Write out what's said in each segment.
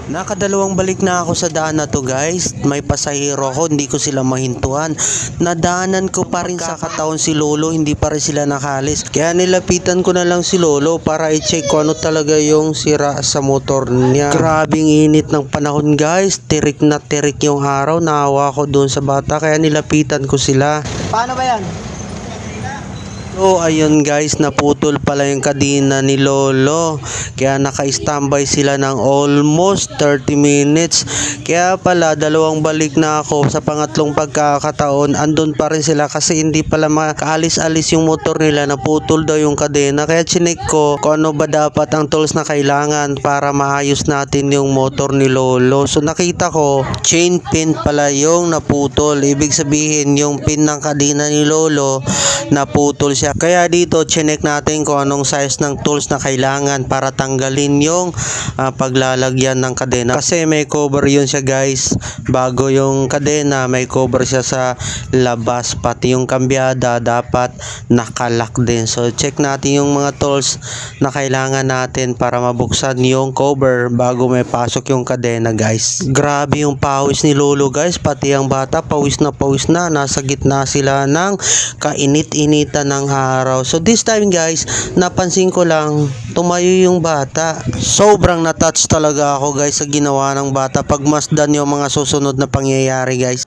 Nakadalawang balik na ako sa daan na to guys. May pasahero ako, hindi ko sila mahintuan. Nadaanan ko pa rin sa kataon si Lolo, hindi pa rin sila nakalis. Kaya nilapitan ko na lang si Lolo para i-check ko ano talaga yung sira sa motor niya. Grabing init ng panahon guys. Tirik na tirik yung araw. Naawa ko doon sa bata kaya nilapitan ko sila. Paano ba yan? So ayun guys, naputol pala yung kadena ni Lolo. Kaya naka-standby sila ng almost 30 minutes. Kaya pala dalawang balik na ako sa pangatlong pagkakataon. Andun pa rin sila kasi hindi pala makaalis-alis yung motor nila. Naputol daw yung kadena. Kaya chinek ko kung ano ba dapat ang tools na kailangan para maayos natin yung motor ni Lolo. So nakita ko chain pin pala yung naputol. Ibig sabihin yung pin ng kadena ni Lolo naputol siya. Kaya dito chinek natin kung anong size ng tools na kailangan para tanggalin yung paglalagyan ng kadena. Kasi may cover yun siya guys. Bago yung kadena may cover siya sa labas. Pati yung kambyada dapat nakalock din. So check natin yung mga tools na kailangan natin para mabuksan yung cover bago may pasok yung kadena guys. Grabe yung pawis ni Lolo guys. Pati ang bata pawis na pawis na. Nasa gitna sila ng kainit-initan ng araw. So this time guys, napansin ko lang tumayo yung bata. Sobrang na-touch talaga ako guys sa ginawa ng bata. Pagmasdan yung mga susunod na pangyayari guys.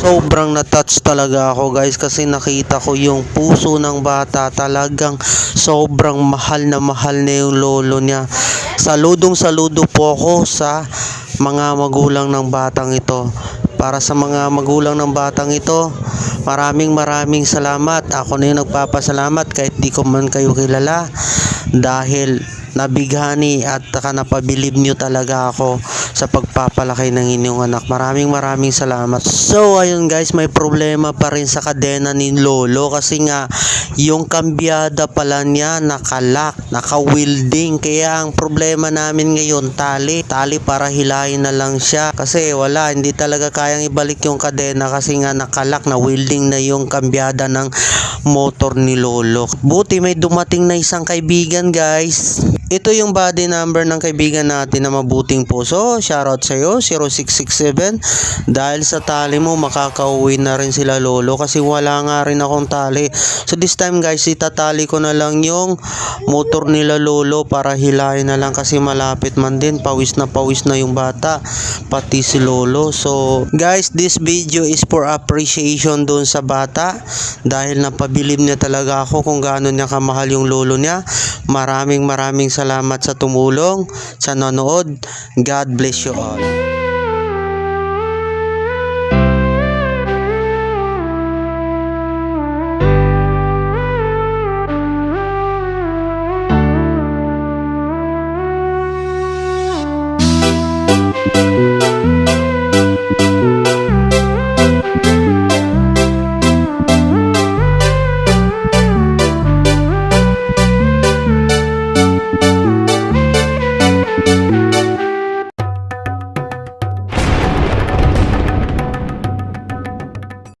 Sobrang na-touch talaga ako guys kasi nakita ko yung puso ng bata. Talagang sobrang mahal na yung lolo niya. Saludong-saludo po ako sa mga magulang ng batang ito. Para sa mga magulang ng batang ito, maraming salamat. Ako na yung nagpapasalamat kahit di ko man kayo kilala dahil nabighani at napabilib nyo talaga ako sa pagpapalaki ng inyong anak. Maraming salamat. So ayun guys, may problema pa rin sa kadena ni Lolo kasi nga yung kambyada pala niya nakalock, naka-welding. Kaya ang problema namin ngayon tali para hilahin na lang siya kasi wala, hindi talaga kayang ibalik yung kadena kasi nga nakalock, na welding na yung kambyada ng motor ni Lolo. Buti may dumating na isang kaibigan guys. Ito yung body number ng kaibigan natin na mabuting puso. Shoutout sa iyo 0667. Dahil sa tali mo makakauwi na rin sila Lolo kasi wala nga rin akong tali. So this time guys, itatali ko na lang yung motor nila Lolo para hilahin na lang kasi malapit man din. Pawis na yung bata pati si Lolo. So guys, this video is for appreciation doon sa bata dahil napabilib niya talaga ako kung gaano niya kamahal yung lolo niya. Maraming salamat sa tumulong, sa nanood. God bless you all.